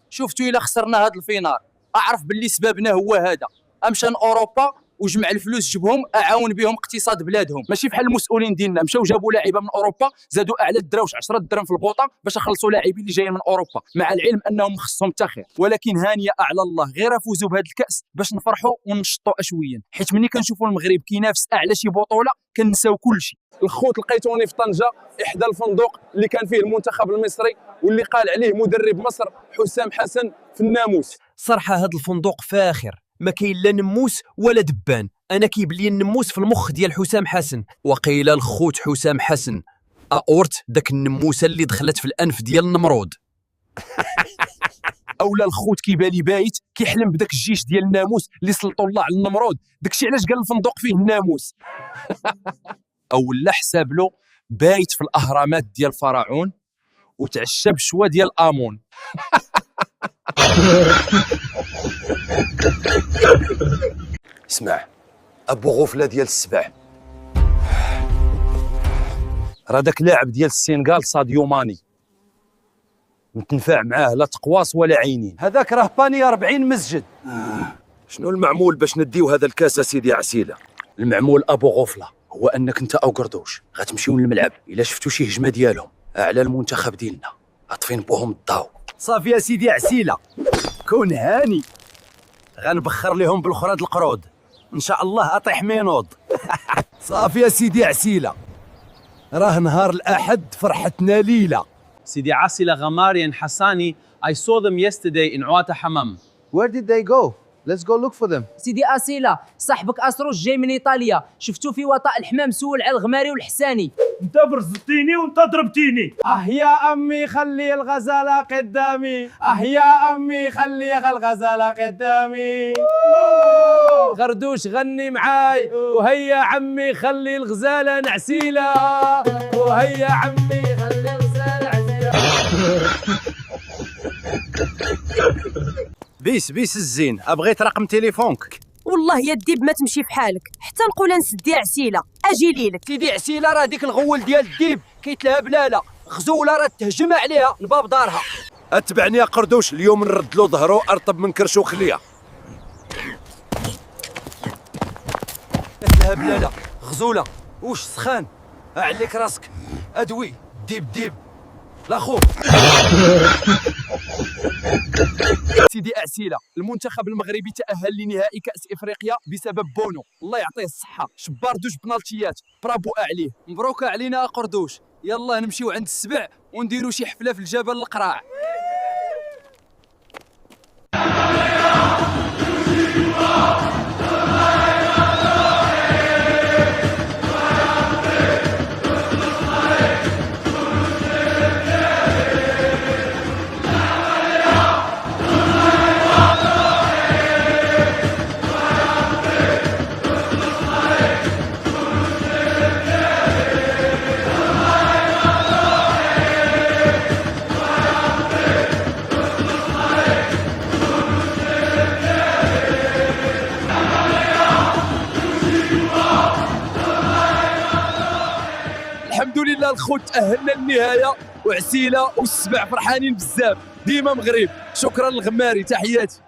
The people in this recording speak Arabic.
شفتوا الا خسرنا هذا الفينار اعرف باللي سببنا هو هذا. امشى لاوروبا وجمع الفلوس جبهم اعاون بهم اقتصاد بلادهم، ماشي بحال المسؤولين ديالنا مشاو جابوا لاعيبه من اوروبا زادوا اعلى الدراوش 10 درهم في البوطه باش يخلصوا لاعبين اللي جايين من اوروبا، مع العلم انهم خصهم حتى خير. ولكن هانيه اعلى الله غير فوزوا بهذا الكاس باش نفرحوا ونشطوا اشويا، حيت ملي كنشوفوا المغرب كينافس اعلى شي بطوله كنساو كلشي. الخوت لقيتوني في طنجه احدى الفندق اللي كان فيه المنتخب المصري واللي قال عليه مدرب مصر حسام حسن في الناموس. صراحه هذا الفندق فاخر، ما كاين لا نموس ولا دبان. انا كيبان لي النموس في المخ ديال حسام حسن. وقيل الخوت حسام حسن اورت داك النموسه اللي دخلت في الانف ديال النمرود. اولا الخوت كيبالي بايت كيحلم بداك الجيش ديال الناموس اللي سلطوا الله على النمرود، داكشي علاش قال الفندق فيه الناموس. اولا حساب له بايت في الاهرامات ديال الفراعون وتعشى بشوا ديال امون. اسمع ابو غفله ديال السبع، راه داك لاعب ديال السنغال ساديو ماني نتنفع معاه لا تقواص ولا عينين، هذاك راه باني 40 مسجد. شنو المعمول باش نديو هذا الكاس سيدي عسيله؟ المعمول ابو غفله هو انك انت او قردوش غتمشيو للملعب، الا شفتوا شي هجمه ديالهم على المنتخب ديالنا عاطفين بوهم الضاو. صافي يا سيدي عسيله، كون هاني، غنبخر لهم بالخراد القرود ان شاء الله اطيح مينوض. صافي يا سيدي عسيله، راه نهار الاحد فرحتنا ليله. Sidi Asila Ghamari and Hassani, I saw them yesterday in Uata Hammam. Where did they go? Let's go look for them. سيدي أسيلة صاحبك أسروش جاي من إيطاليا، شفتو في وطاء الحمام سول على الغماري والحساني. انت برزتيني وانت ضربتيني. يا امي خلي الغزاله قدامي، يا امي خلي الغزاله قدامي. غردوش غني معاي، وهيا عمي خلي الغزاله نعسيله، وهيا عمي خلي الغزاله عسيله. بيس الزين، ابغيت رقم تليفونك. والله يا الديب ما تمشي في حالك حتى نقول نسدي عسيله اجي ليلك. سيدي عسيله راه ديك الغول ديال الديب كيتلها بلاله، غزوله راه تهجم عليها لباب دارها. اتبعني يا قردوش، اليوم نرد له ظهره ارطب من كرش وخليه. كتلها بلاله غزوله واش سخان عليك راسك ادوي ديب لا خوف. سيدي أعسيلة، المنتخب المغربي تأهل لنهائي كأس إفريقيا بسبب بونو، الله يعطيه الصحة، شبار دوج بنالتيات، برافو عليه، مبروك علينا قردوش، يلا نمشيو عند السبع ونديرو شي حفلة في الجبل القراع. الحمد لله الخوت تأهلنا للنهاية، وعسيلة والسبع فرحانين بزاف، ديما مغرب. شكرا للغماري، تحياتي.